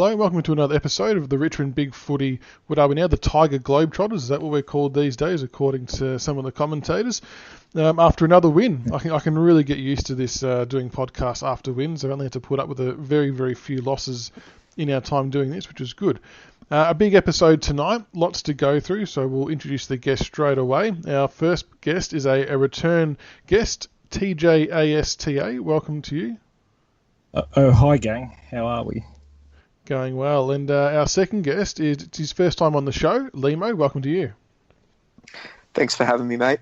Hello and welcome to another episode of the Richmond BigFooty. What are we now? The Tiger Globetrotters? Is that what we're called these days, according to some of the commentators? After another win. I can really get used to this doing podcasts after wins. I've only had to put up with a very, very few losses in our time doing this, which is good. A big episode tonight, lots to go through, so we'll introduce the guest straight away. Our first guest is a return guest, TJASTA. Welcome to you. Hi gang, how are we? Going well. And our second guest is it's his first time on the show. Leemo, welcome to you. Thanks for having me, mate.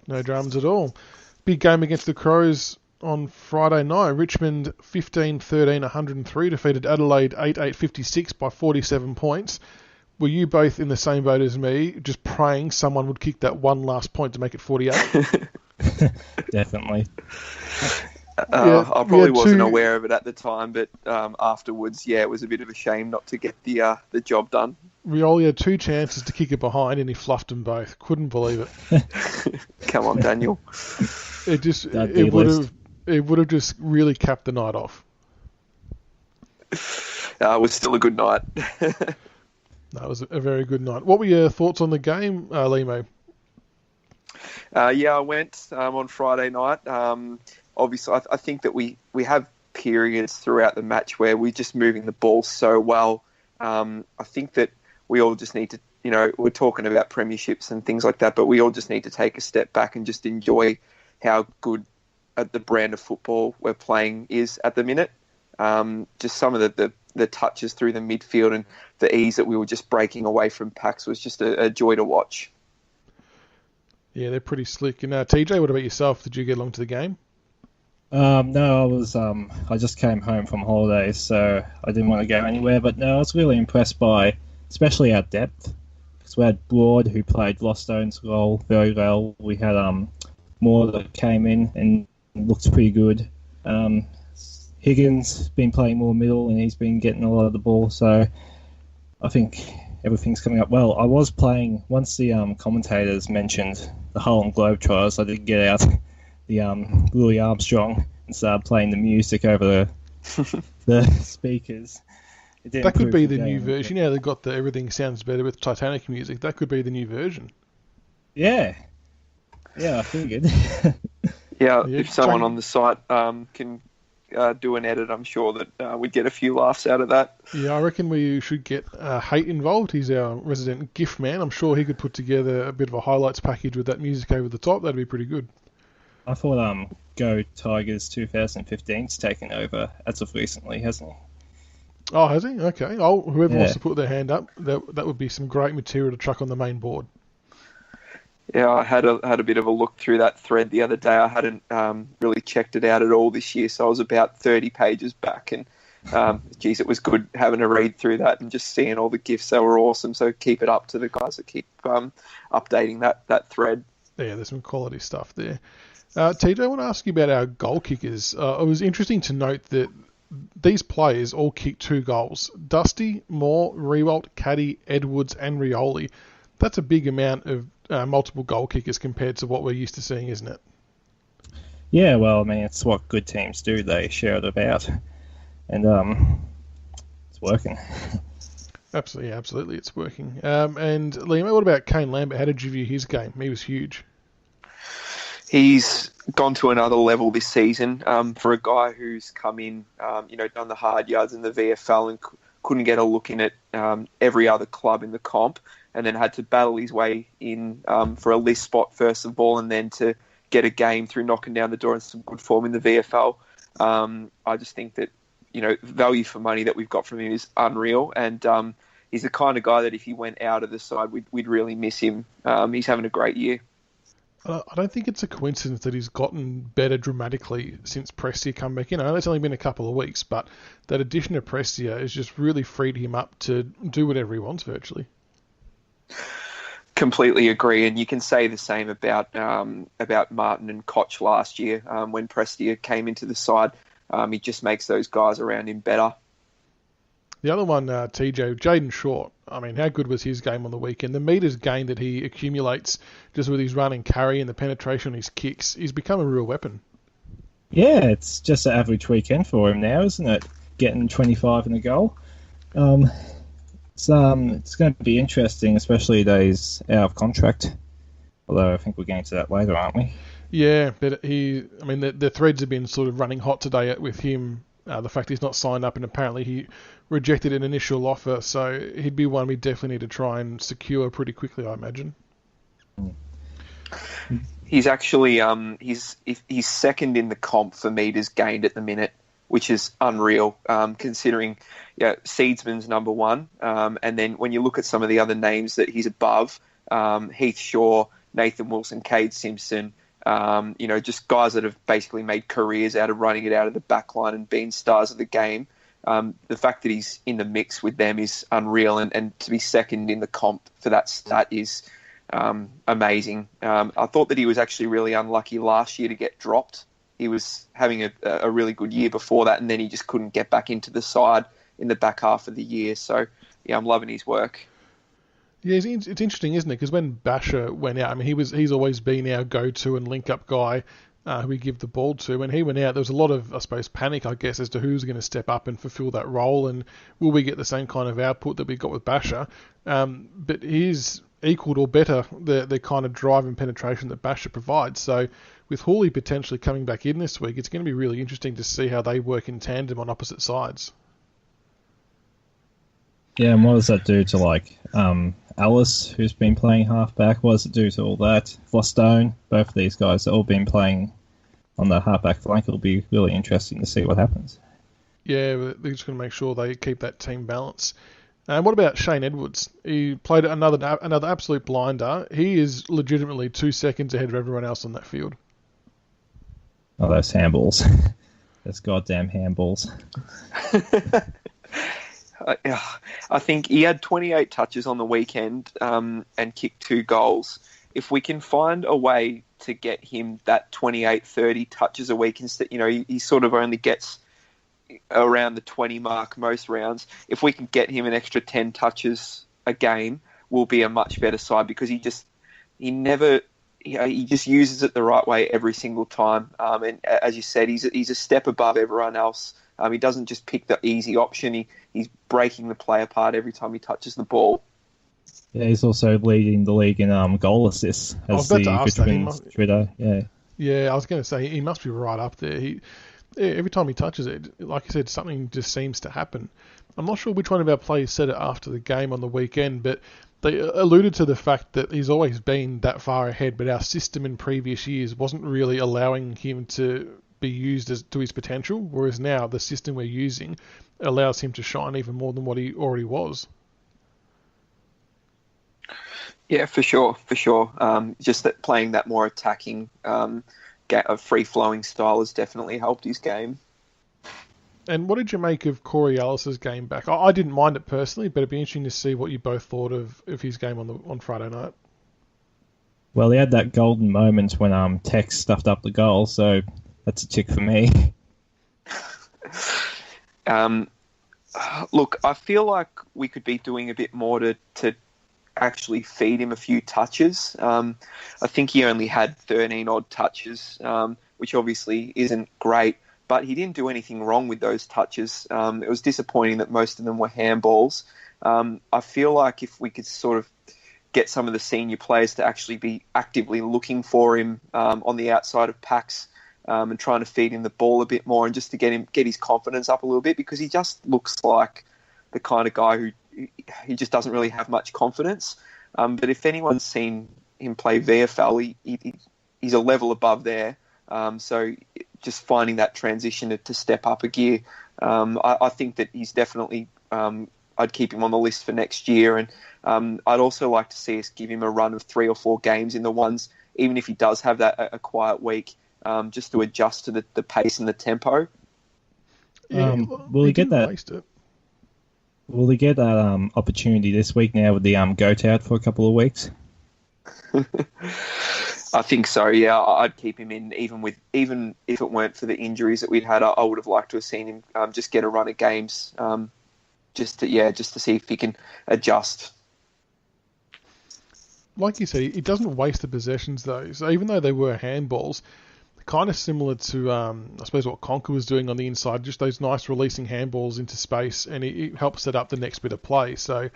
No dramas at all. Big game against the Crows on Friday night. Richmond 15-13, 103, defeated Adelaide 8-56 by 47 points. Were you both in the same boat as me, just praying someone would kick that one last point to make it 48? Definitely. I probably wasn't aware of it at the time, but afterwards, it was a bit of a shame not to get the job done. Rioli had two chances to kick it behind, and he fluffed them both. Couldn't believe it. Come on, Daniel. It would have just really capped the night off. It was still a good night. That was a very good night. What were your thoughts on the game, Leemo? I went on Friday night. Obviously, I think that we have periods throughout the match where we're just moving the ball so well. I think that we all just need to, we're talking about premierships and things like that, but we all just need to take a step back and just enjoy how good the brand of football we're playing is at the minute. Just some of the touches through the midfield and the ease that we were just breaking away from packs was just a joy to watch. Yeah, they're pretty slick. And TJ, what about yourself? Did you get along to the game? No, I just came home from holidays, so I didn't want to go anywhere. But no, I was really impressed by, especially our depth, because we had Broad, who played Lostone's role very well. We had Moore that came in and looked pretty good. Higgins been playing more middle, and he's been getting a lot of the ball. So I think everything's coming up well. I was playing once the commentators mentioned the Harlem Globetrotters. I did get out the Louis Armstrong and started playing the music over the speakers. That could be the new version. Yeah, they've got the Everything Sounds Better with Titanic music. That could be the new version. Yeah, I figured. If someone on the site can do an edit, I'm sure that we'd get a few laughs out of that. Yeah, I reckon we should get Haight involved. He's our resident GIF man. I'm sure he could put together a bit of a highlights package with that music over the top. That'd be pretty good. I thought Go Tigers 2015's taken over as of recently, hasn't he? Oh, has he? Okay. Whoever wants to put their hand up, that would be some great material to chuck on the main board. Yeah, I had a bit of a look through that thread the other day. I hadn't really checked it out at all this year, so I was about 30 pages back, and it was good having a read through that and just seeing all the GIFs. They were awesome, so keep it up to the guys that keep updating that thread. Yeah, there's some quality stuff there. TJ, I want to ask you about our goal kickers. It was interesting to note that these players all kicked 2 goals. Dusty, Moore, Riewoldt, Caddy, Edwards and Rioli. That's a big amount of multiple goal kickers compared to what we're used to seeing, isn't it? Yeah, well, I mean, it's what good teams do. They share it about. And it's working. Absolutely, it's working. And Liam, what about Kane Lambert? How did you view his game? He was huge. He's gone to another level this season for a guy who's come in, done the hard yards in the VFL and couldn't get a look in at every other club in the comp, and then had to battle his way in for a list spot first of all, and then to get a game through knocking down the door and some good form in the VFL. I just think that, value for money that we've got from him is unreal, and he's the kind of guy that if he went out of the side, we'd really miss him. He's having a great year. I don't think it's a coincidence that he's gotten better dramatically since Prestia come back in. I know it's only been a couple of weeks, but that addition of Prestia has just really freed him up to do whatever he wants virtually. Completely agree, and you can say the same about Martin and Koch last year when Prestia came into the side. He just makes those guys around him better. The other one, TJ, Jaden Short. I mean, how good was his game on the weekend? The metres gained that he accumulates just with his run and carry and the penetration on his kicks, he's become a real weapon. Yeah, it's just an average weekend for him now, isn't it? Getting 25 in a goal. It's going to be interesting, especially those out of contract. Although I think we're getting to that later, aren't we? Yeah, but the threads have been sort of running hot today with him. The fact he's not signed up, and apparently he rejected an initial offer, so he'd be one we definitely need to try and secure pretty quickly, I imagine. He's actually he's second in the comp for meters gained at the minute, which is unreal, considering Seedsman's number one, and then when you look at some of the other names that he's above, Heath Shaw, Nathan Wilson, Cade Simpson, just guys that have basically made careers out of running it out of the back line and being stars of the game. The fact that he's in the mix with them is unreal, and to be second in the comp for that stat is amazing. I thought that he was actually really unlucky last year to get dropped. He was having a really good year before that, and then he just couldn't get back into the side in the back half of the year. So, yeah, I'm loving his work. Yeah, it's interesting, isn't it? Because when Basher went out, he's always been our go-to and link-up guy who we give the ball to. When he went out, there was a lot of, I suppose, panic, I guess, as to who's going to step up and fulfill that role, and will we get the same kind of output that we got with Basher? But he's equaled or better the kind of drive and penetration that Basher provides. So with Hawley potentially coming back in this week, it's going to be really interesting to see how they work in tandem on opposite sides. Yeah, and what does that do to Alice, who's been playing halfback? What does it do to all that? Flostone, both of these guys have all been playing on the halfback flank. It'll be really interesting to see what happens. Yeah, they're just going to make sure they keep that team balance. And what about Shane Edwards? He played another absolute blinder. He is legitimately 2 seconds ahead of everyone else on that field. Oh, those handballs. Those goddamn handballs. I think he had 28 touches on the weekend and kicked 2 goals. If we can find a way to get him that 28, 30 touches a week instead, he sort of only gets around the 20 mark most rounds. If we can get him an extra 10 touches a game, we'll be a much better side, because he just uses it the right way every single time. And as you said, he's a step above everyone else. He doesn't just pick the easy option. He's breaking the play apart every time he touches the ball. Yeah, he's also leading the league in goal assists as the Richmond Twitter. Yeah, I was going to say he must be right up there. Every time he touches it, like you said, something just seems to happen. I'm not sure which one of our players said it after the game on the weekend, but they alluded to the fact that he's always been that far ahead, but our system in previous years wasn't really allowing him to be used to his potential, whereas now the system we're using allows him to shine even more than what he already was. Yeah, for sure. Just that playing that more attacking, free-flowing style has definitely helped his game. And what did you make of Corey Ellis's game back? I didn't mind it personally, but it'd be interesting to see what you both thought of his game on Friday night. Well, he had that golden moment when Tex stuffed up the goal, so that's a tick for me. Look, I feel like we could be doing a bit more to actually feed him a few touches. I think he only had 13 odd touches, which obviously isn't great, but he didn't do anything wrong with those touches. It was disappointing that most of them were handballs. I feel like if we could sort of get some of the senior players to actually be actively looking for him on the outside of packs, and trying to feed him the ball a bit more, and just to get his confidence up a little bit, because he just looks like the kind of guy who he just doesn't really have much confidence. But if anyone's seen him play VFL, he's a level above there. So just finding that transition to step up a gear, I think that he's definitely, I'd keep him on the list for next year. And I'd also like to see us give him a run of 3 or 4 games in the ones, even if he does have that a quiet week, just to adjust to the pace and the tempo. Yeah, will he get that? Will he get that opportunity this week now with the goat out for a couple of weeks? I think so. Yeah, I'd keep him in, even if it weren't for the injuries that we'd had. I would have liked to have seen him just get a run of games, just to see if he can adjust. Like you said, he doesn't waste the possessions though. So even though they were handballs, kind of similar to, I suppose, what Conker was doing on the inside, just those nice releasing handballs into space, and it helps set up the next bit of play. So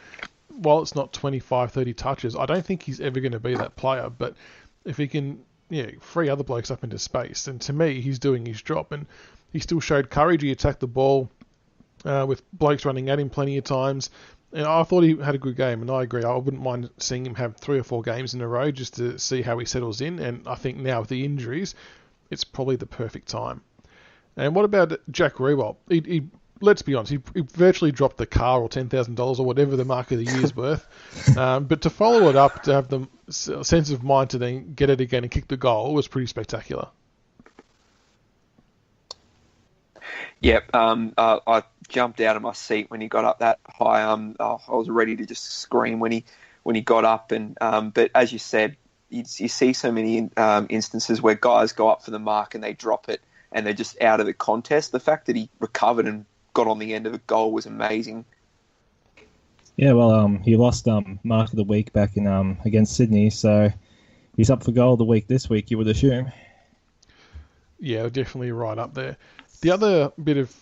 while it's not 25, 30 touches, I don't think he's ever going to be that player, but if he can free other blokes up into space, then to me, he's doing his job, and he still showed courage. He attacked the ball with blokes running at him plenty of times. And I thought he had a good game, and I agree. I wouldn't mind seeing him have 3 or 4 games in a row just to see how he settles in. And I think now with the injuries, it's probably the perfect time. And what about Jack Rewalt? He let's be honest, he virtually dropped the car or $10,000 or whatever the mark of the year's worth. But to follow it up, to have the sense of mind to then get it again and kick the goal was pretty spectacular. Yep, I jumped out of my seat when he got up that high. I was ready to just scream when he got up. And but as you said, you see so many instances where guys go up for the mark and they drop it and they're just out of the contest. The fact that he recovered and got on the end of the goal was amazing. Yeah, well, he lost mark of the week back in against Sydney, so he's up for goal of the week this week, you would assume. Yeah, definitely right up there. The other bit of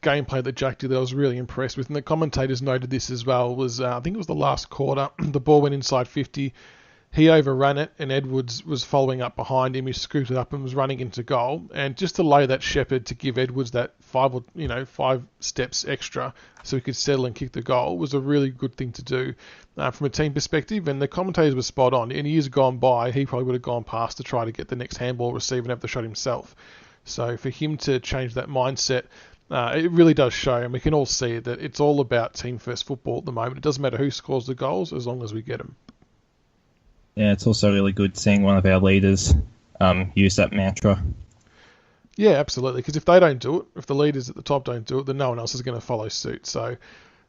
gameplay that Jack did that I was really impressed with, and the commentators noted this as well, was I think it was the last quarter. The ball went inside 50. He overran it, and Edwards was following up behind him. He scooted up and was running into goal. And just to lay that shepherd to give Edwards that 5 steps extra so he could settle and kick the goal was a really good thing to do from a team perspective. And the commentators were spot on. In years gone by, he probably would have gone past to try to get the next handball receive and have the shot himself. So for him to change that mindset, it really does show, and we can all see that it's all about team-first football at the moment. It doesn't matter who scores the goals as long as we get them. Yeah, it's also really good seeing one of our leaders use that mantra. Yeah, absolutely, because if they don't do it, if the leaders at the top don't do it, then no one else is going to follow suit. So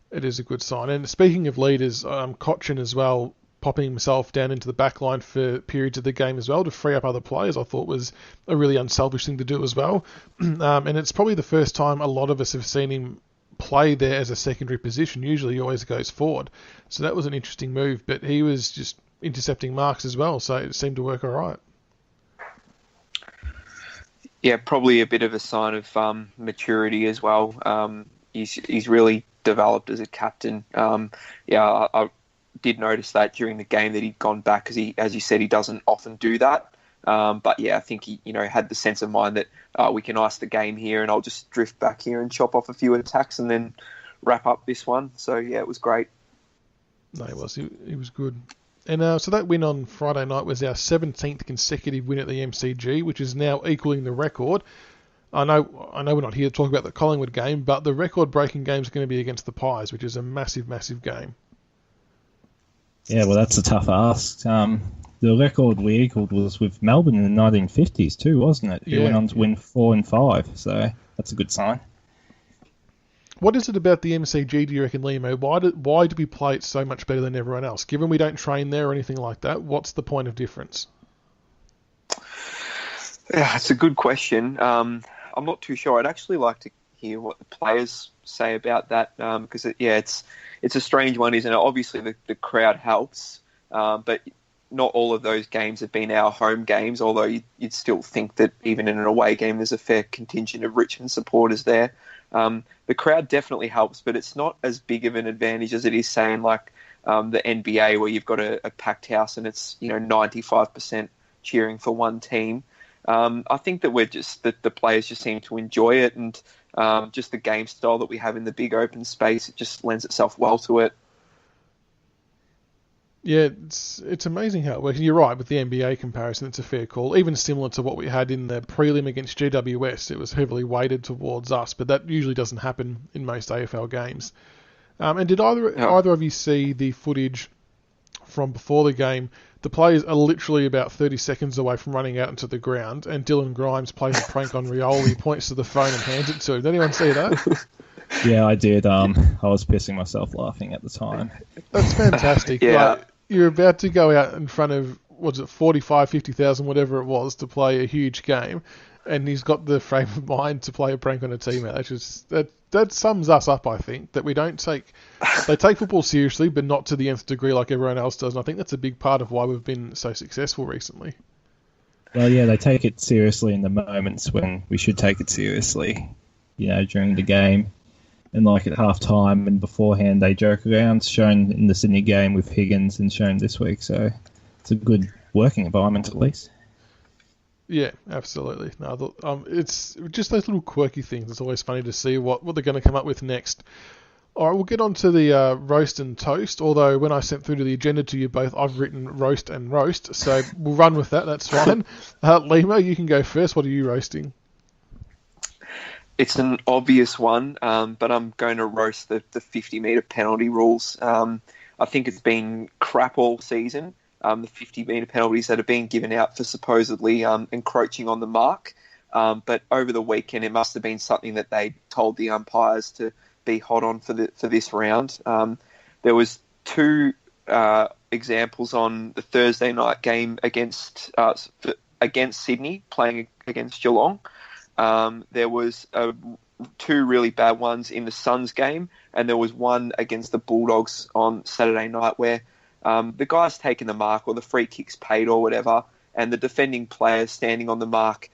it is a good sign. And speaking of leaders, Cochin as well, popping himself down into the back line for periods of the game as well to free up other players, I thought was a really unselfish thing to do as well. And it's probably the first time a lot of us have seen him play there as a secondary position. Usually he always goes forward. So that was an interesting move, but he was just intercepting marks as well, so it seemed to work all right. Yeah, probably a bit of a sign of maturity as well. He's really developed as a captain. I did notice that during the game that he'd gone back, because he, as you said, he doesn't often do that. But yeah, I think he, had the sense of mind that we can ice the game here, and I'll just drift back here and chop off a few attacks and then wrap up this one. So yeah, it was great. No, he was. He was good. And so that win on Friday night was our 17th consecutive win at the MCG, which is now equaling the record. I know we're not here to talk about the Collingwood game, but the record-breaking game is going to be against the Pies, which is a massive, massive game. Yeah, well, that's a tough ask. The record we equalled was with Melbourne in the 1950s too, wasn't it? Who went on to win 4 and 5, so that's a good sign. What is it about the MCG, do you reckon, Leemo? Why do we play it so much better than everyone else? Given we don't train there or anything like that, what's the point of difference? Yeah, it's a good question. I'm not too sure. I'd actually like to hear what the players say about that, because it's a strange one, isn't it? Obviously, the crowd helps, but not all of those games have been our home games, although you'd still think that even in an away game, there's a fair contingent of Richmond supporters there. The crowd definitely helps, but it's not as big of an advantage as it is saying like the NBA, where you've got a packed house and it's 95% cheering for one team. I think that the players just seem to enjoy it, and just the game style that we have in the big open space, it just lends itself well to it. Yeah, it's amazing how it works. You're right, with the NBA comparison, it's a fair call. Even similar to what we had in the prelim against GWS, it was heavily weighted towards us, but that usually doesn't happen in most AFL games. And did either of you see the footage from before the game? The players are literally about 30 seconds away from running out into the ground, and Dylan Grimes plays a prank on Rioli, points to the phone and hands it to him. Did anyone see that? Yeah, I did. I was pissing myself laughing at the time. That's fantastic. Yeah. Like, you're about to go out in front of, 45, 50,000, whatever it was, to play a huge game, and he's got the frame of mind to play a prank on a teammate. That sums us up, I think, that they take football seriously, but not to the nth degree like everyone else does, and I think that's a big part of why we've been so successful recently. Well, yeah, they take it seriously in the moments when we should take it seriously, during the game. And like at half-time and beforehand, they joke around, shown in the Sydney game with Higgins and shown this week. So it's a good working environment at least. Yeah, absolutely. No, it's just those little quirky things. It's always funny to see what they're going to come up with next. All right, we'll get on to the roast and toast, although when I sent through to the agenda to you both, I've written roast and roast, so we'll run with that, that's fine. Leemo, you can go first. What are you roasting? It's an obvious one, but I'm going to roast the 50-metre penalty rules. I think it's been crap all season, the 50-metre penalties that have been given out for supposedly encroaching on the mark. But over the weekend, it must have been something that they told the umpires to be hot on for this round. There was two examples on the Thursday night game against Sydney, playing against Geelong. There was two really bad ones in the Suns game, and there was one against the Bulldogs on Saturday night where the guy's taken the mark or the free kick's paid or whatever, and the defending player standing on the mark.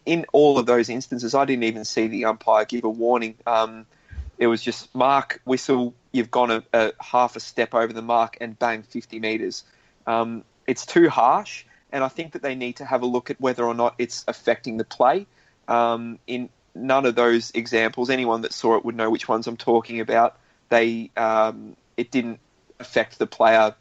In all of those instances, I didn't even see the umpire give a warning. It was just mark, whistle, you've gone a half a step over the mark and bang, 50 metres. It's too harsh, and I think that they need to have a look at whether or not it's affecting the play. In none of those examples, anyone that saw it would know which ones I'm talking about. It didn't affect the player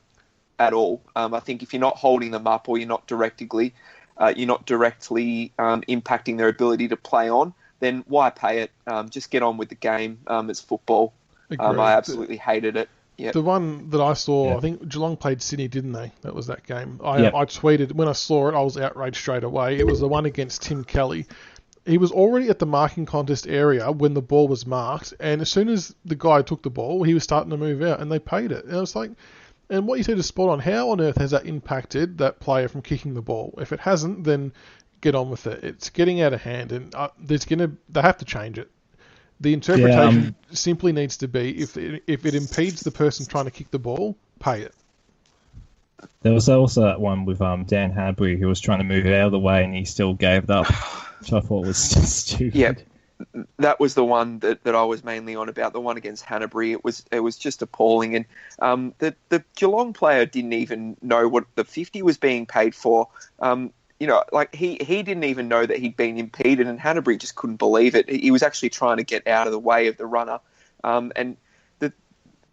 at all. I think if you're not holding them up or you're not directly impacting their ability to play on, then why pay it? Just get on with the game. It's football. I absolutely hated it. Yep. The one that I saw, I think Geelong played Sydney, didn't they? That was that game. I tweeted, when I saw it, I was outraged straight away. It was the one against Tim Kelly. He was already at the marking contest area when the ball was marked, and as soon as the guy took the ball, he was starting to move out, and they paid it. And I was like, and what you said is spot on. How on earth has that impacted that player from kicking the ball? If it hasn't, then get on with it. It's getting out of hand, and they have to change it. The interpretation simply needs to be if it impedes the person trying to kick the ball, pay it. There was also that one with Dan Hanbury who was trying to move it out of the way and he still gave it up, which I thought was just stupid. Yeah, that was the one that I was mainly on about, the one against Hanbury. It was just appalling, and the Geelong player didn't even know what the 50 was being paid for. He didn't even know that he'd been impeded, and Hanbury just couldn't believe it. He was actually trying to get out of the way of the runner. And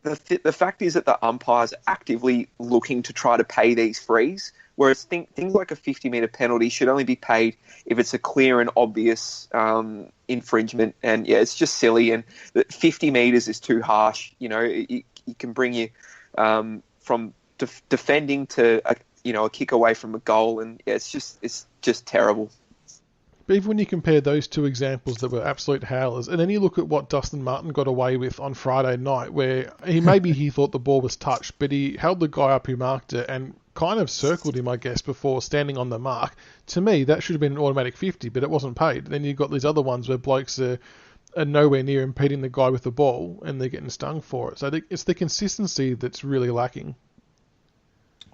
the fact is that the umpires are actively looking to try to pay these frees, whereas things like a 50-metre penalty should only be paid if it's a clear and obvious infringement. And, yeah, it's just silly. And 50 metres is too harsh. It can bring you from defending to a kick away from a goal, and it's just terrible. But even when you compare those two examples that were absolute howlers, and then you look at what Dustin Martin got away with on Friday night, where he thought the ball was touched, but he held the guy up who marked it and kind of circled him, I guess, before standing on the mark. To me, that should have been an automatic 50, but it wasn't paid. Then you've got these other ones where blokes are nowhere near impeding the guy with the ball, and they're getting stung for it. So it's the consistency that's really lacking.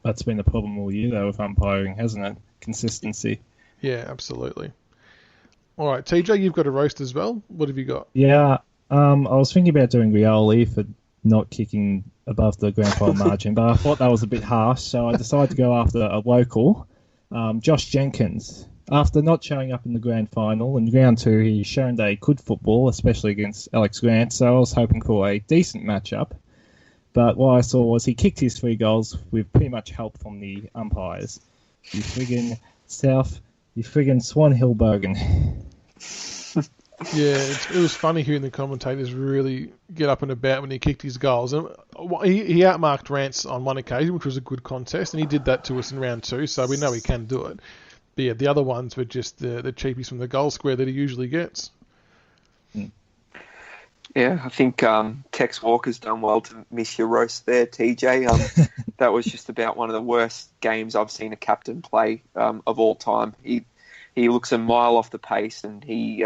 That's been the problem all year, though, with umpiring, hasn't it? Consistency. Yeah, absolutely. All right, TJ, you've got a roast as well. What have you got? Yeah, I was thinking about doing Rioli for not kicking above the grand final margin, but I thought that was a bit harsh, so I decided to go after a local, Josh Jenkins. After not showing up in the grand final, in round 2 he's shown that he could football, especially against Alex Grant, so I was hoping for a decent matchup. But what I saw was he kicked his 3 goals with pretty much help from the umpires. You friggin' Swan Hill Bogan. Yeah, it was funny hearing the commentators really get up and about when he kicked his goals. And he outmarked Rance on one occasion, which was a good contest, and he did that to us in round 2, so we know he can do it. But yeah, the other ones were just the cheapies from the goal square that he usually gets. Yeah, I think Tex Walker's done well to miss your roast there, TJ. That was just about one of the worst games I've seen a captain play of all time. He looks a mile off the pace, and he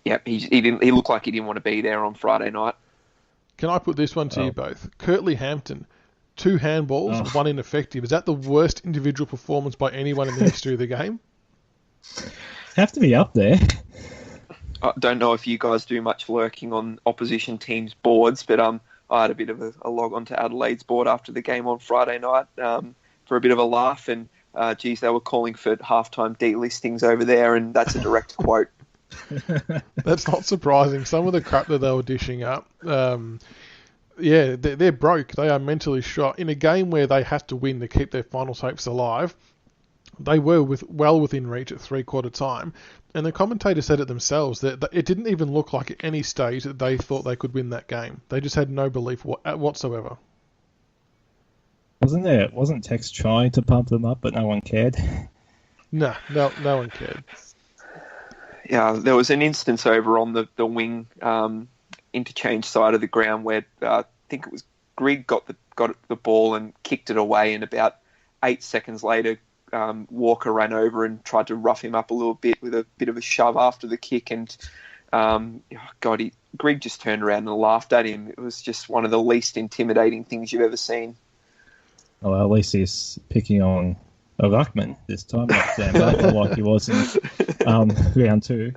looked like he didn't want to be there on Friday night. Can I put this one to you both? Curtly Hampton, 2 handballs, 1 ineffective. Is that the worst individual performance by anyone in the history of the game? Have to be up there. I don't know if you guys do much lurking on opposition teams' boards, but I had a bit of a log on to Adelaide's board after the game on Friday night for a bit of a laugh, and geez, they were calling for halftime delistings over there, and that's a direct quote. That's not surprising. Some of the crap that they were dishing up, they're broke. They are mentally shot. In a game where they had to win to keep their finals hopes alive, they were well within reach at 3/4 time. And the commentator said it themselves, that it didn't even look like at any stage that they thought they could win that game. They just had no belief whatsoever. Wasn't Tex trying to pump them up, but no one cared? No one cared. Yeah, there was an instance over on the wing interchange side of the ground where I think it was Grigg got the ball and kicked it away, and about 8 seconds later, Walker ran over and tried to rough him up a little bit with a bit of a shove after the kick, and Grigg just turned around and laughed at him. It was just one of the least intimidating things you've ever seen. Well, at least he's picking on a ruckman this time, not Sam Butler like he was in round 2.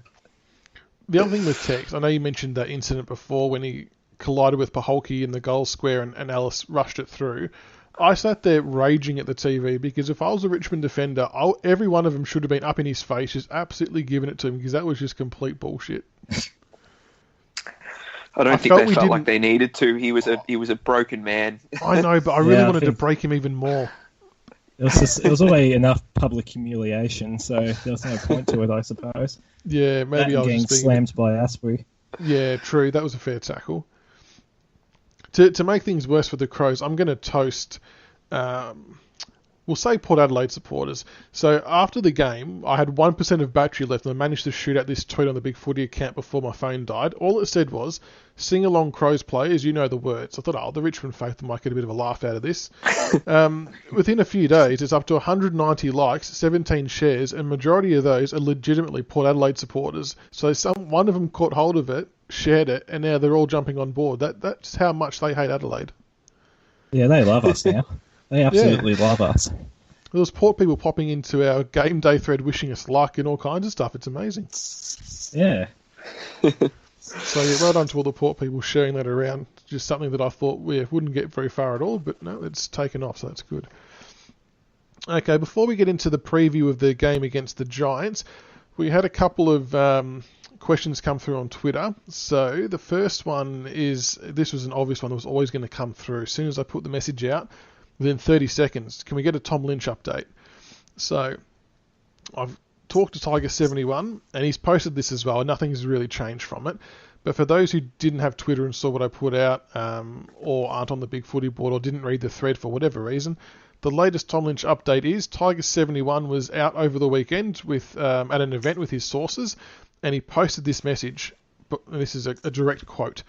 The other thing with Tex, I know you mentioned that incident before when he collided with Paholke in the goal square and Ellis rushed it through. I sat there raging at the TV because if I was a Richmond defender, every one of them should have been up in his face, just absolutely giving it to him, because that was just complete bullshit. I don't think they felt like they needed to. He was a broken man. I know, but I really wanted to break him even more. It was already enough public humiliation, so there was no point to it, I suppose. Yeah, maybe I was getting just slammed by Asprey. Yeah, true. That was a fair tackle. To make things worse for the Crows, I'm going to toast, we'll say Port Adelaide supporters. So after the game, I had 1% of battery left, and I managed to shoot out this tweet on the BigFooty account before my phone died. All it said was, "Sing along, Crows players, you know the words." I thought, the Richmond faithful might get a bit of a laugh out of this. Within a few days, it's up to 190 likes, 17 shares, and majority of those are legitimately Port Adelaide supporters. So one of them caught hold of it, shared it, and now they're all jumping on board. That's how much they hate Adelaide. Yeah, they love us now. They absolutely love us. There was Port people popping into our game day thread wishing us luck and all kinds of stuff. It's amazing. Yeah. So well done to all the Port people sharing that around. Just something that I thought we wouldn't get very far at all, but no, it's taken off, so that's good. Okay, before we get into the preview of the game against the Giants, we had a couple of questions come through on Twitter. So the first one is, this was an obvious one that was always going to come through. As soon as I put the message out, within 30 seconds, can we get a Tom Lynch update? So I've talked to Tiger71, and he's posted this as well. Nothing's really changed from it. But for those who didn't have Twitter and saw what I put out, or aren't on the BigFooty board, or didn't read the thread for whatever reason, the latest Tom Lynch update is Tiger71 was out over the weekend with at an event with his sources, and he posted this message. But this is a direct quote.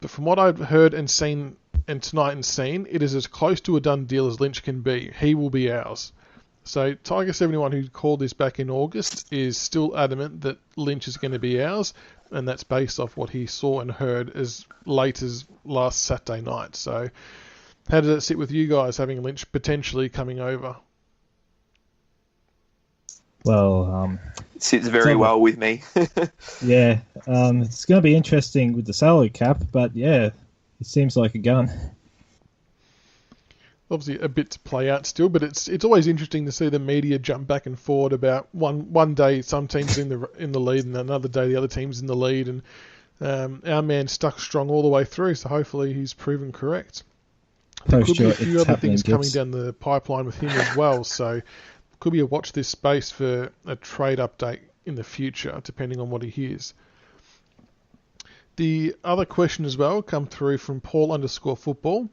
But from what I've heard and seen, and tonight and seen, it is as close to a done deal as Lynch can be. He will be ours. So Tiger71, who called this back in August, is still adamant that Lynch is going to be ours, and that's based off what he saw and heard as late as last Saturday night. So how does it sit with you guys, having Lynch potentially coming over? Well, it sits very well with me. Yeah, it's going to be interesting with the salary cap, but yeah, it seems like a gun. Obviously a bit to play out still, but it's always interesting to see the media jump back and forward about one day some teams in the lead and another day the other team's in the lead, and our man stuck strong all the way through, so hopefully he's proven correct. There could be a few other things coming down the pipeline with him as well, so could be a watch this space for a trade update in the future, depending on what he hears. The other question as well come through from Paul_football.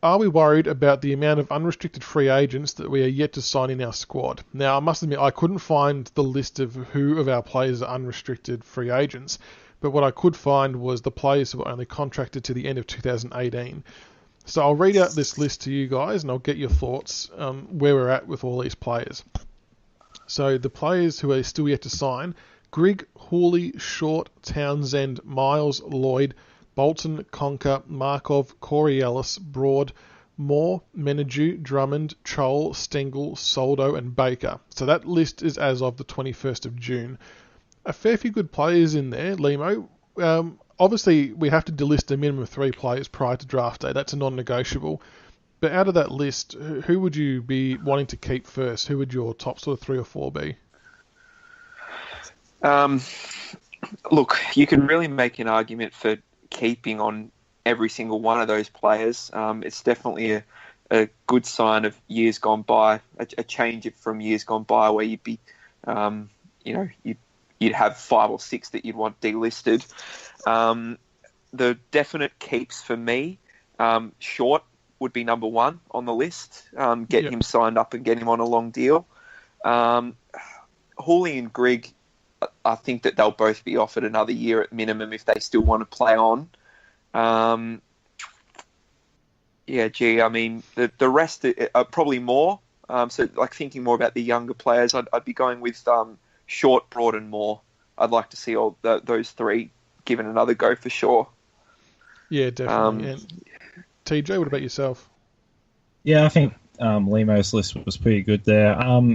Are we worried about the amount of unrestricted free agents that we are yet to sign in our squad? Now, I must admit, I couldn't find the list of who of our players are unrestricted free agents, but what I could find was the players who were only contracted to the end of 2018. So I'll read out this list to you guys, and I'll get your thoughts where we're at with all these players. So the players who are still yet to sign: Grigg, Hawley, Short, Townsend, Miles, Lloyd, Bolton, Conker, Markov, Corey Ellis, Broad, Moore, Menadue, Drummond, Chol, Stengel, Soldo and Baker. So that list is as of the 21st of June. A fair few good players in there, Leemo. Obviously, we have to delist a minimum of 3 players prior to draft day. That's a non-negotiable. But out of that list, who would you be wanting to keep first? Who would your top sort of 3 or 4 be? Look, you can really make an argument for keeping on every single one of those players. It's definitely a good sign of years gone by, a change from years gone by where you'd be, you'd have 5 or 6 that you'd want delisted. The definite keeps for me, Short would be number 1 on the list. Get him signed up and get him on a long deal. Hooley and Grigg, I think that they'll both be offered another year at minimum if they still want to play on. I mean, the rest are probably more. So, like, thinking more about the younger players, I'd be going with Short, Broad and Moore. I'd like to see all those 3 given another go for sure. Yeah, definitely. And TJ, what about yourself? Yeah, I think Leemo's list was pretty good there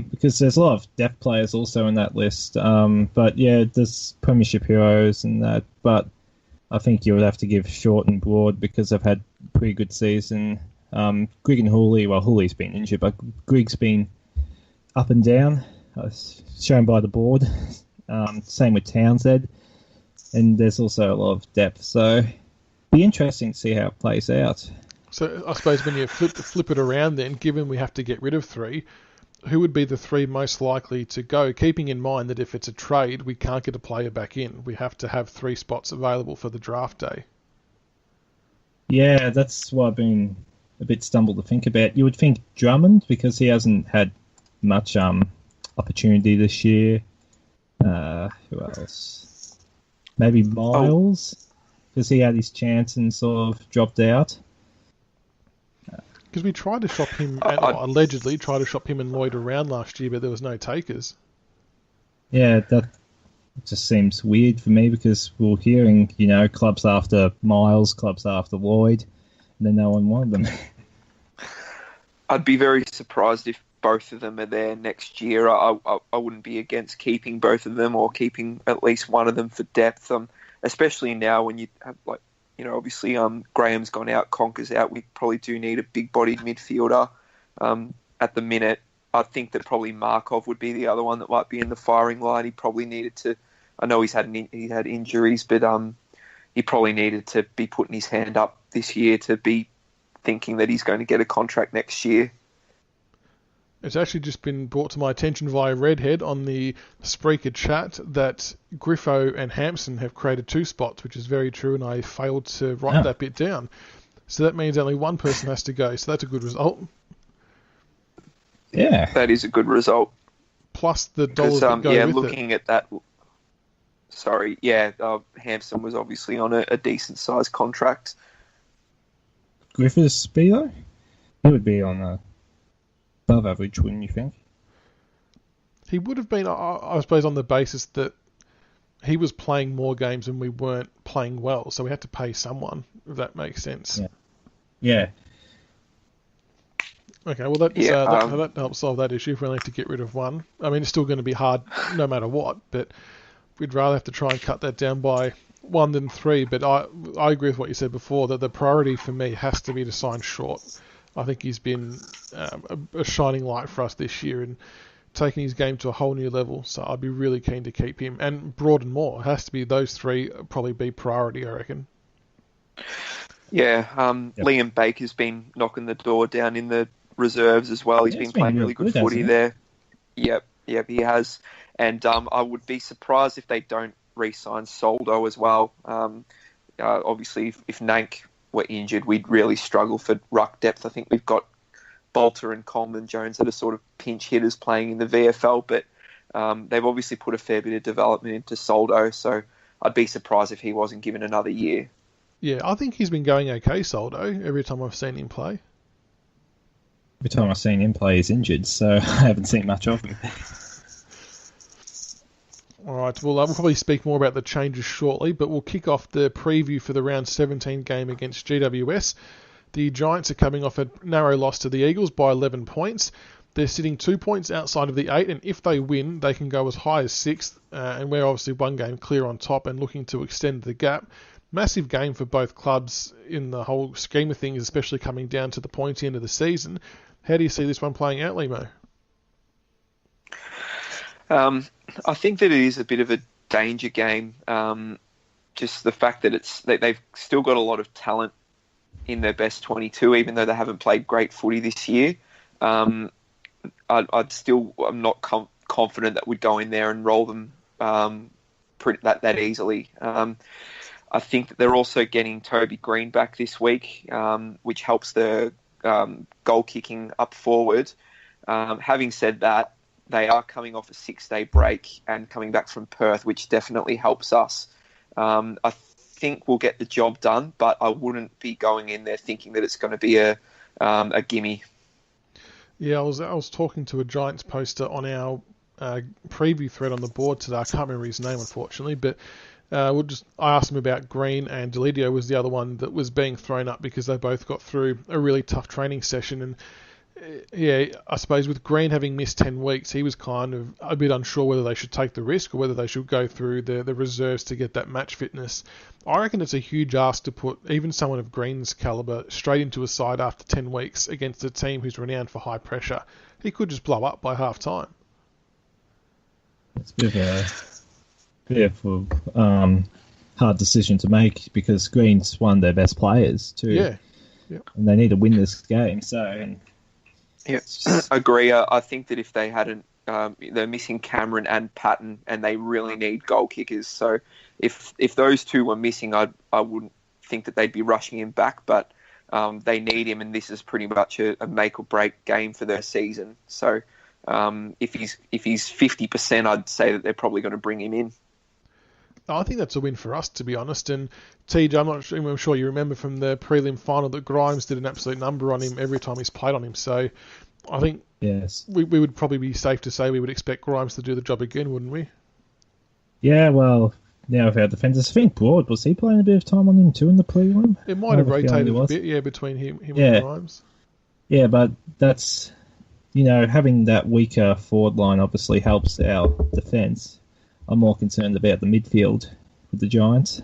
because there's a lot of depth players also in that list. But yeah, there's Premiership heroes and that. But I think you would have to give Short and Broad because they've had a pretty good season. Grigg and Hooley, well, Hooley's been injured, but Grigg's been up and down, shown by the board. Same with Townsend. And there's also a lot of depth. So it'll be interesting to see how it plays out. So I suppose when you flip it around then, given we have to get rid of 3, who would be the 3 most likely to go, keeping in mind that if it's a trade, we can't get a player back in. We have to have 3 spots available for the draft day. Yeah, that's what I've been a bit stumbled to think about. You would think Drummond, because he hasn't had much opportunity this year. Who else? Maybe Miles, because he had his chance and sort of dropped out. Because we tried to shop him, allegedly tried to shop him and Lloyd around last year, but there was no takers. Yeah, that just seems weird for me because we were hearing, clubs after Miles, clubs after Lloyd, and then no one wanted them. I'd be very surprised if both of them are there next year. I wouldn't be against keeping both of them or keeping at least one of them for depth, especially now when you have, obviously Graham's gone out, Conker's out. We probably do need a big-bodied midfielder at the minute. I think that probably Markov would be the other one that might be in the firing line. He probably needed to. I know he's had injuries, but he probably needed to be putting his hand up this year to be thinking that he's going to get a contract next year. It's actually just been brought to my attention via Redhead on the Spreaker chat that Griffo and Hampson have created 2 spots, which is very true, and I failed to write that bit down. So that means only one person has to go, so that's a good result. Yeah. That is a good result. Plus the dollars that go with looking at that... Sorry, Hampson was obviously on a decent-sized contract. Griffith's speedo? He would be on a... above average, wouldn't you think? He would have been, I suppose, on the basis that he was playing more games and we weren't playing well, so we had to pay someone, if that makes sense. Yeah. Okay, well, that helps solve that issue if we only have to get rid of one. I mean, it's still going to be hard no matter what, but we'd rather have to try and cut that down by 1 than 3. But I agree with what you said before, that the priority for me has to be to sign Short. I think he's been a shining light for us this year and taking his game to a whole new level. So I'd be really keen to keep him. And Broad and Moore, it has to be those 3 probably be priority, I reckon. Yeah. Liam Baker's been knocking the door down in the reserves as well. He's been playing really good footy there. Yep, he has. And I would be surprised if they don't re-sign Soldo as well. Obviously, if Nank were injured, we'd really struggle for ruck depth. I think we've got Bolter and Coleman Jones that are sort of pinch hitters playing in the VFL, but they've obviously put a fair bit of development into Soldo, so I'd be surprised if he wasn't given another year. Yeah, I think he's been going okay, Soldo, every time I've seen him play. Every time I've seen him play, he's injured, so I haven't seen much of him. All right, well, we'll probably speak more about the changes shortly, but we'll kick off the preview for the round 17 game against GWS. The Giants are coming off a narrow loss to the Eagles by 11 points. They're sitting 2 points outside of the 8, and if they win, they can go as high as 6th, and we're obviously one game clear on top and looking to extend the gap. Massive game for both clubs in the whole scheme of things, especially coming down to the pointy end of the season. How do you see this one playing out, Leemo? I think that it is a bit of a danger game. Just the fact that they've still got a lot of talent in their best 22, even though they haven't played great footy this year. I'm not confident that we'd go in there and roll them that easily. I think that they're also getting Toby Green back this week, which helps the goal kicking up forward. Having said that, they are coming off a 6-day break and coming back from Perth, which definitely helps us. I think we'll get the job done, but I wouldn't be going in there thinking that it's going to be a gimme. Yeah, I was talking to a Giants poster on our preview thread on the board today. I can't remember his name, unfortunately, but I asked him about Green, and Delidio was the other one that was being thrown up because they both got through a really tough training session. And yeah, I suppose with Green having missed 10 weeks, he was kind of a bit unsure whether they should take the risk or whether they should go through the reserves to get that match fitness. I reckon it's a huge ask to put even someone of Green's calibre straight into a side after 10 weeks against a team who's renowned for high pressure. He could just blow up by half time. It's a bit of a hard decision to make because Green's one of their best players too. Yeah. And they need to win this game. So, yeah, agree. I think that if they hadn't, they're missing Cameron and Patton, and they really need goal kickers. So, if those two were missing, I wouldn't think that they'd be rushing him back. But they need him, and this is pretty much a make or break game for their season. So, if he's 50%, I'd say that they're probably going to bring him in. I think that's a win for us, to be honest. And TJ, I'm sure you remember from the prelim final that Grimes did an absolute number on him every time he's played on him. So I think yes, we would probably be safe to say we would expect Grimes to do the job again, wouldn't we? Yeah, well, now with our defenders, I think Broad, was he playing a bit of time on him too in the prelim? It might have rotated a bit, yeah, between him and Grimes. Yeah, but that's, having that weaker forward line obviously helps our defence. I'm more concerned about the midfield with the Giants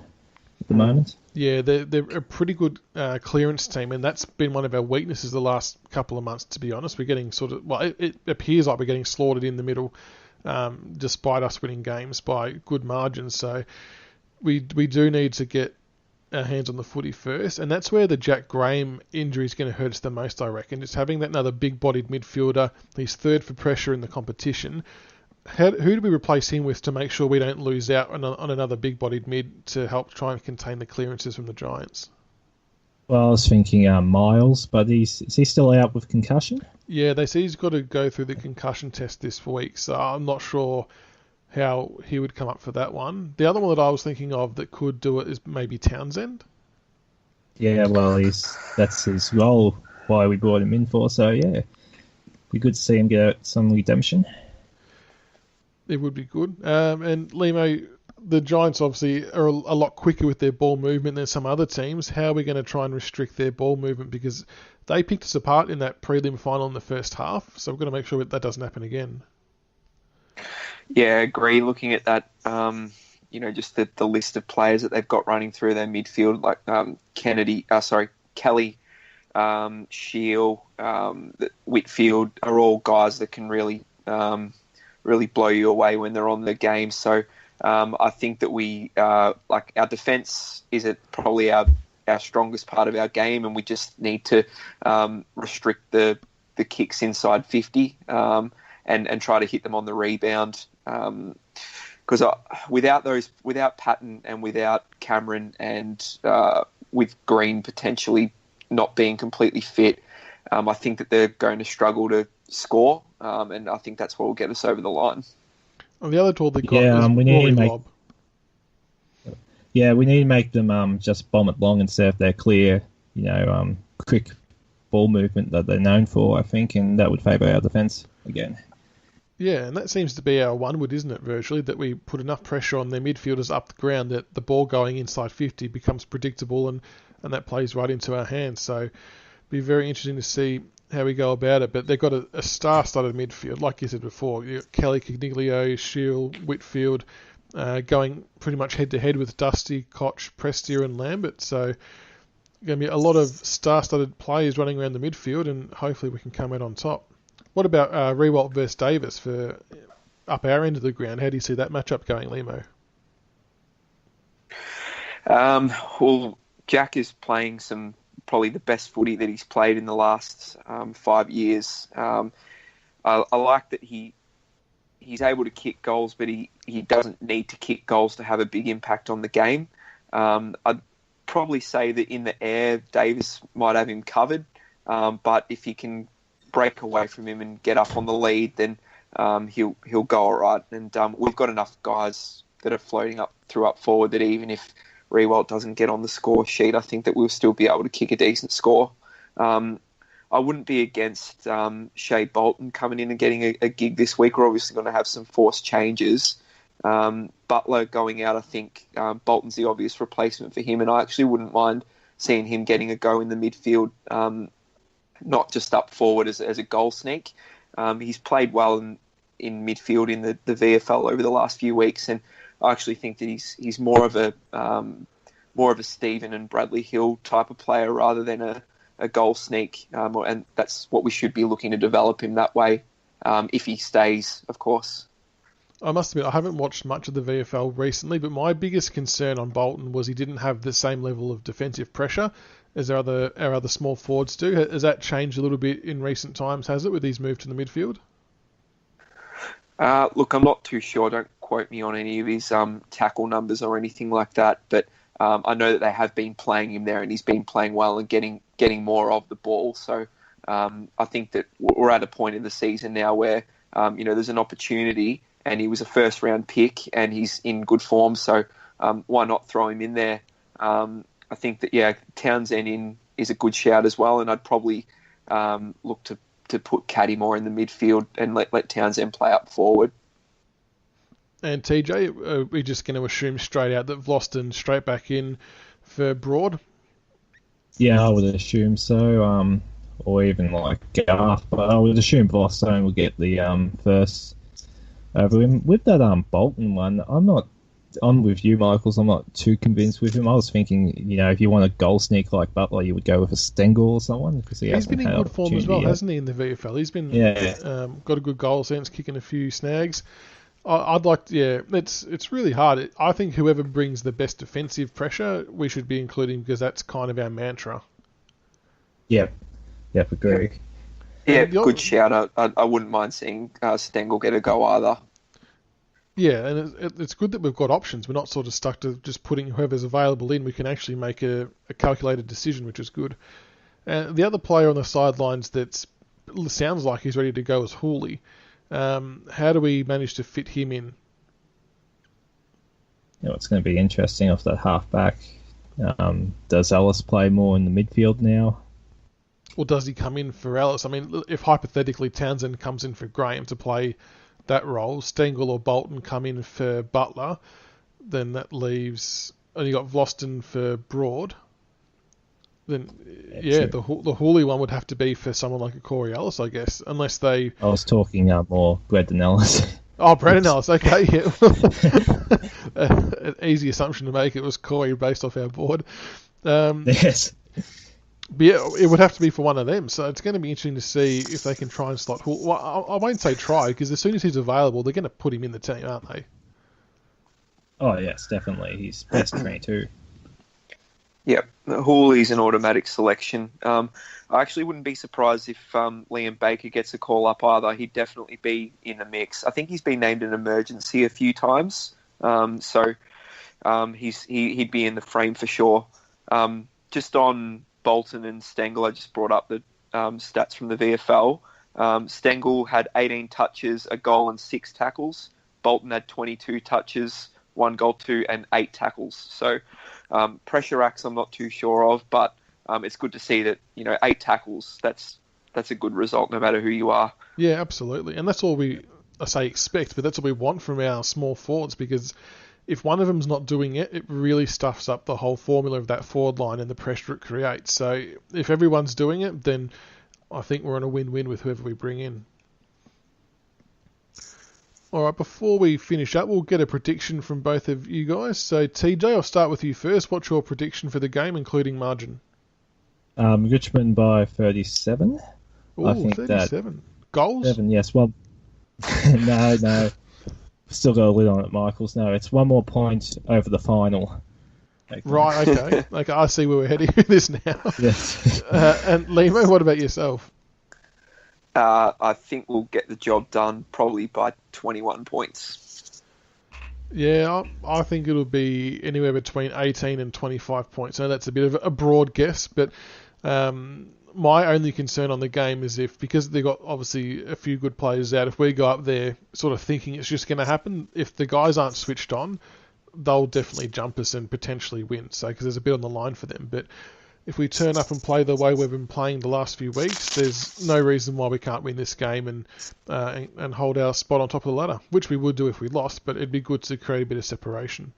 at the moment. Yeah, they're a pretty good clearance team, and that's been one of our weaknesses the last couple of months, to be honest. We're getting it appears like we're getting slaughtered in the middle, despite us winning games by good margins. So we do need to get our hands on the footy first, and that's where the Jack Graham injury is going to hurt us the most, I reckon. Just having that another big-bodied midfielder, he's third for pressure in the competition. Who do we replace him with to make sure we don't lose out on another big-bodied mid to help try and contain the clearances from the Giants? Well, I was thinking Miles, but is he still out with concussion? Yeah, they say he's got to go through the concussion test this week, so I'm not sure how he would come up for that one. The other one that I was thinking of that could do it is maybe Townsend. Yeah, well, that's his role, why we brought him in for, so yeah. Be good to see him get some redemption. It would be good. And Leemo, the Giants obviously are a lot quicker with their ball movement than some other teams. How are we going to try and restrict their ball movement? Because they picked us apart in that prelim final in the first half, so we've got to make sure that doesn't happen again. Yeah, I agree. Looking at that, just the list of players that they've got running through their midfield, like Kelly, Shield, Whitfield, are all guys that can really blow you away when they're on the game. So I think that we our defence is probably our strongest part of our game, and we just need to restrict the kicks inside 50 and try to hit them on the rebound. Because without Patton and without Cameron and with Green potentially not being completely fit, I think that they're going to struggle to score, and I think that's what will get us over the line. And the other tool they got is Rory Lobb. Yeah, we need to make them just bomb it long instead of their clear, quick ball movement that they're known for, I think, and that would favour our defence again. Yeah, and that seems to be our one-wood, isn't it, virtually, that we put enough pressure on their midfielders up the ground that the ball going inside 50 becomes predictable, and and that plays right into our hands. So be very interesting to see how we go about it. But they've got a star-studded midfield, like you said before. You've got Kelly, Cagniglio, Shield, Whitfield, going pretty much head-to-head with Dusty, Koch, Prestia and Lambert. So going to be a lot of star-studded players running around the midfield, and hopefully we can come out on top. What about Rewalt versus Davis for up our end of the ground? How do you see that matchup going, Leemo? Well, Jack is playing probably the best footy that he's played in the last 5 years. I like that he's able to kick goals, but he doesn't need to kick goals to have a big impact on the game. I'd probably say that in the air, Davis might have him covered, but if he can break away from him and get up on the lead, then he'll go all right. And we've got enough guys that are floating up forward that even if Rewalt doesn't get on the score sheet, I think that we'll still be able to kick a decent score. I wouldn't be against Shea Bolton coming in and getting a gig this week. We're obviously going to have some forced changes. Butler going out, I think Bolton's the obvious replacement for him, and I actually wouldn't mind seeing him getting a go in the midfield, not just up forward as a goal sneak. He's played well in midfield in the VFL over the last few weeks, and I actually think that he's more of a Stephen and Bradley Hill type of player rather than a goal sneak, and that's what we should be looking to develop him that way, if he stays, of course. I must admit, I haven't watched much of the VFL recently, but my biggest concern on Bolton was he didn't have the same level of defensive pressure as our other small forwards do. Has that changed a little bit in recent times, has it, with his move to the midfield? Look, I'm not too sure. Don't quote me on any of his tackle numbers or anything like that, but I know that they have been playing him there and he's been playing well and getting more of the ball. So I think that we're at a point in the season now where there's an opportunity, and he was a first-round pick and he's in good form, so why not throw him in there? I think that, Townsend is a good shout as well, and I'd probably look to put Caddy more in the midfield and let Townsend play up forward. And TJ, we're just going to assume straight out that Vlosten straight back in for Broad? Yeah, I would assume so, or even like Garth, but I would assume Vlosten will get the first over him. With that Bolton one, I'm with you, Michaels. I'm not too convinced with him. I was thinking, if you want a goal sneak like Butler, you would go with a Stengel or someone, because he's been in good form as well, hasn't he, in the VFL? He's been got a good goal sense, kicking a few snags. I'd like to, it's really hard. I think whoever brings the best defensive pressure, we should be including, because that's kind of our mantra. Yep, agree. Yeah, good shout. I wouldn't mind seeing Stengel get a go either. Yeah, and it's good that we've got options. We're not sort of stuck to just putting whoever's available in. We can actually make a calculated decision, which is good. The other player on the sidelines that sounds like he's ready to go is Hooley. How do we manage to fit him in? It's going to be interesting off that half-back. Does Ellis play more in the midfield now? Or does he come in for Ellis? I mean, if hypothetically Townsend comes in for Graham to play that role, Stengel or Bolton come in for Butler, then that leaves... And you got Vlosten for Broad. Then, the Hooley one would have to be for someone like a Corey Ellis, I guess, unless they... I was talking more Brendan Ellis. Oh, Brendan Ellis, okay, yeah. An easy assumption to make. It was Corey based off our board. Yes. But yeah, it would have to be for one of them, so it's going to be interesting to see if they can try and slot Hooley. Well, I won't say try, because as soon as he's available, they're going to put him in the team, aren't they? Oh, yes, definitely. He's best 22. Yep, Hooley's an automatic selection. I actually wouldn't be surprised if Liam Baker gets a call up either. He'd definitely be in the mix. I think he's been named an emergency a few times, so he'd be in the frame for sure. Just on Bolton and Stengel, I just brought up the stats from the VFL. Stengel had 18 touches, a goal and 6 tackles. Bolton had 22 touches, 1 goal, 2 and 8 tackles. So pressure acts I'm not too sure of, but it's good to see that 8 tackles. That's a good result no matter who you are. Yeah, absolutely, and that's all I say expect, but that's what we want from our small forwards, because if one of them's not doing it, it really stuffs up the whole formula of that forward line and the pressure it creates. So if everyone's doing it, then I think we're on a win-win with whoever we bring in. All right, before we finish up, we'll get a prediction from both of you guys. So TJ, I'll start with you first. What's your prediction for the game, including margin? Richmond by 37. Ooh, I think 37. Goals? 7, yes. Well, no. Still got a lid on it, Michaels. No, it's 1 more point over the final. Okay. Right, okay. Okay, I see where we're heading with this now. Yes. And Leemo, what about yourself? I think we'll get the job done probably by 21 points. Yeah, I think it'll be anywhere between 18 and 25 points. I know that's a bit of a broad guess, but my only concern on the game is because they've got obviously a few good players out, if we go up there sort of thinking it's just going to happen, if the guys aren't switched on, they'll definitely jump us and potentially win. So, because there's a bit on the line for them. But if we turn up and play the way we've been playing the last few weeks, there's no reason why we can't win this game and hold our spot on top of the ladder, which we would do if we lost, but it'd be good to create a bit of separation.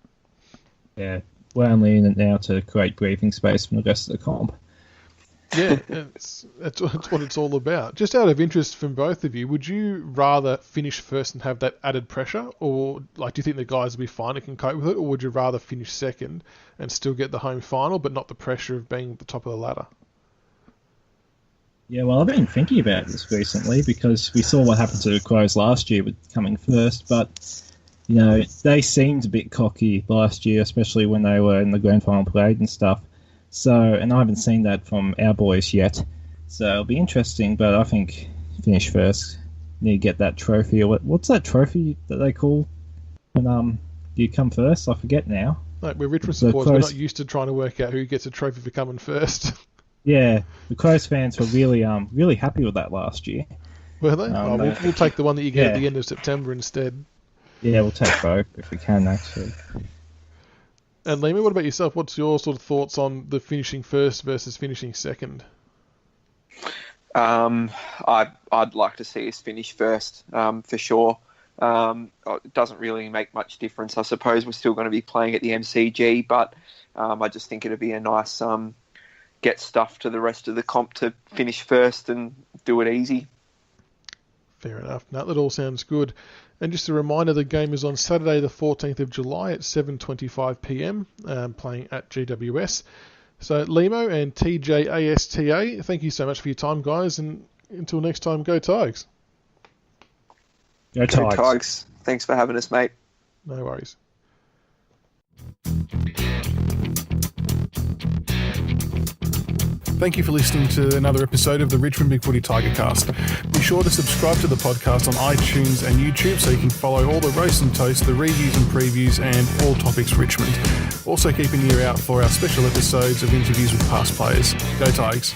Yeah, we're only in it now to create breathing space from the rest of the comp. Yeah, that's what it's all about. Just out of interest from both of you, would you rather finish first and have that added pressure, or do you think the guys will be fine and can cope with it, or would you rather finish second and still get the home final, but not the pressure of being at the top of the ladder? Yeah, well, I've been thinking about this recently because we saw what happened to the Crows last year with coming first, but they seemed a bit cocky last year, especially when they were in the grand final parade and stuff. So, and I haven't seen that from our boys yet. So it'll be interesting, but I think finish first. Need to get that trophy. Or what's that trophy that they call when you come first? I forget now. Like, we're Richmond supporters. We're not used to trying to work out who gets a trophy for coming first. Yeah, the Crows fans were really happy with that last year. Were they? We'll take the one that you get at the end of September instead. Yeah, we'll take both if we can, actually. And Leemo, what about yourself? What's your sort of thoughts on the finishing first versus finishing second? I'd like to see us finish first, for sure. It doesn't really make much difference. I suppose we're still going to be playing at the MCG, but I just think it'd be a nice get stuff to the rest of the comp to finish first and do it easy. Fair enough. No, that all sounds good. And just a reminder, the game is on Saturday the 14th of July at 7:25 p.m, playing at GWS. So Leemo and TJASTA, thank you so much for your time, guys, and until next time, go Tigers. Go Tigers. Go Tigers. Thanks for having us, mate. No worries. Thank you for listening to another episode of the Richmond BigFooty Tigercast. Be sure to subscribe to the podcast on iTunes and YouTube so you can follow all the roast and toast, the reviews and previews, and all topics Richmond. Also keep an ear out for our special episodes of interviews with past players. Go Tigers.